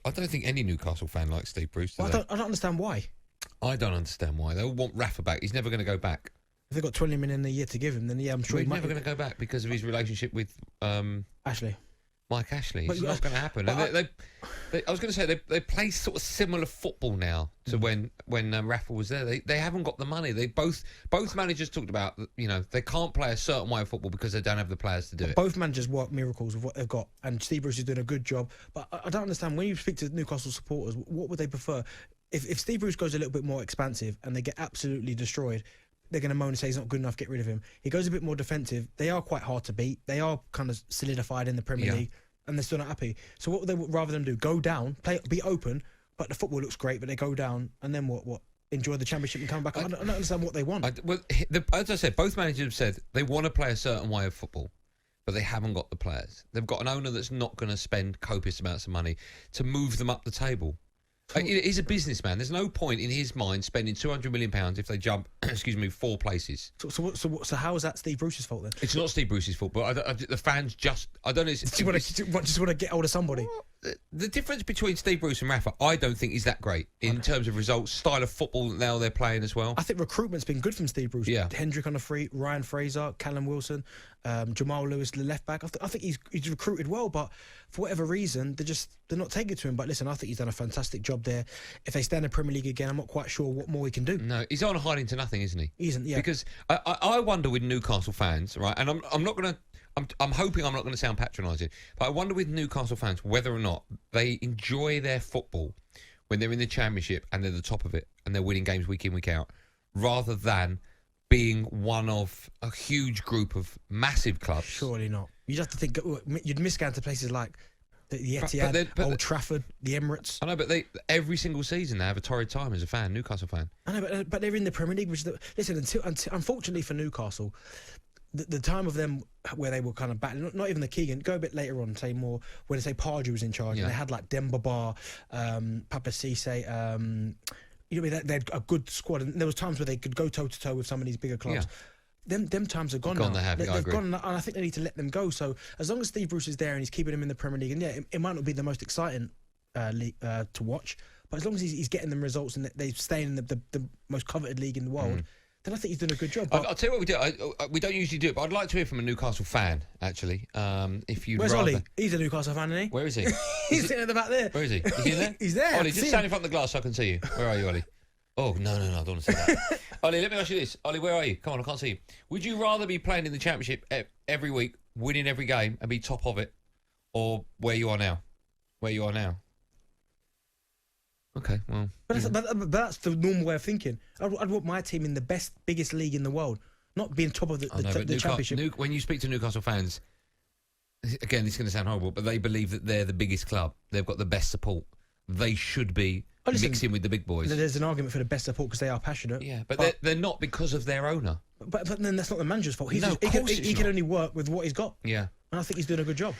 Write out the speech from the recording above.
I don't think any Newcastle fan likes Steve Bruce. Well, I don't understand why. I don't understand why. They'll want Rafa back. He's never going to go back. If they've got 20 million a year to give him, then yeah, I'm sure He's never going to go back because of his relationship with Ashley. Mike Ashley. It's not going to happen. And I was going to say they play sort of similar football now to when Rafa was there. They haven't got the money. They both managers talked about, you know, they can't play a certain way of football because they don't have the players to do it. Both managers work miracles with what they've got, and Steve Bruce is doing a good job. But I don't understand, when you speak to Newcastle supporters, what would they prefer? If Steve Bruce goes a little bit more expansive and they get absolutely destroyed, they're going to moan and say he's not good enough, get rid of him. He goes a bit more defensive. They are quite hard to beat. They are kind of solidified in the Premier League, and they're still not happy. So what would they rather them do? Go down, be open, but the football looks great, but they go down, and then what? Enjoy the Championship and come back? I don't understand what they want. As I said, both managers have said they want to play a certain way of football, but they haven't got the players. They've got an owner that's not going to spend copious amounts of money to move them up the table. He's a businessman. There's no point in his mind spending £200 million if they jump, 4 places. So how is that Steve Bruce's fault then? It's not Steve Bruce's fault, but the fans I don't know. Just want to get hold of somebody. The difference between Steve Bruce and Rafa, I don't think is that great in terms of results, style of football now they're playing as well. I think recruitment's been good from Steve Bruce. Yeah. Hendrick on the free, Ryan Fraser, Callum Wilson, Jamal Lewis, the left back. I think he's recruited well, but for whatever reason, they're not taking it to him. But listen, I think he's done a fantastic job there. If they stay in the Premier League again, I'm not quite sure what more he can do. No, he's on hiding to nothing, isn't he? He isn't, yeah. Because I wonder with Newcastle fans, right, and I'm not going to... I'm hoping I'm not going to sound patronising, but I wonder with Newcastle fans whether or not they enjoy their football when they're in the Championship and they're the top of it and they're winning games week in, week out, rather than being one of a huge group of massive clubs. Surely not. You'd have to think, you'd miss going to places like the Etihad, Old Trafford, the Emirates. I know, but every single season they have a torrid time as a fan, Newcastle fan. I know, but they're in the Premier League. Listen, unfortunately for Newcastle, the time of them where they were kind of battling, not even the Keegan, go a bit later on, say more, when they say Pardew was in charge, and they had like Demba Ba, Papa Cisse, you know, they had a good squad, and there was times where they could go toe-to-toe with some of these bigger clubs. Yeah. Them times are gone now. They've gone, and I think they need to let them go. So as long as Steve Bruce is there and he's keeping them in the Premier League, and it might not be the most exciting league to watch, but as long as he's getting them results and they're staying in the most coveted league in the world, then I think he's doing a good job. I'll tell you what we do. We don't usually do it, but I'd like to hear from a Newcastle fan, actually. Where's Ollie? He's a Newcastle fan, isn't he? Where is he? He's sitting at the back there. Where is he? Is he in there? He's there. Ollie, just stand in front of the glass so I can see you. Where are you, Ollie? Oh, no, I don't want to see that. Ollie, let me ask you this. Ollie, where are you? Come on, I can't see you. Would you rather be playing in the Championship every week, winning every game, and be top of it, or where you are now? Where you are now? Okay, well... But that's the normal way of thinking. I'd want my team in the biggest league in the world, not being top of the Championship. When you speak to Newcastle fans, again, this is going to sound horrible, but they believe that they're the biggest club. They've got the best support. They should be mixing with the big boys. There's an argument for the best support because they are passionate. Yeah, but they're not because of their owner. But then that's not the manager's fault. He can only work with what he's got. Yeah. And I think he's doing a good job.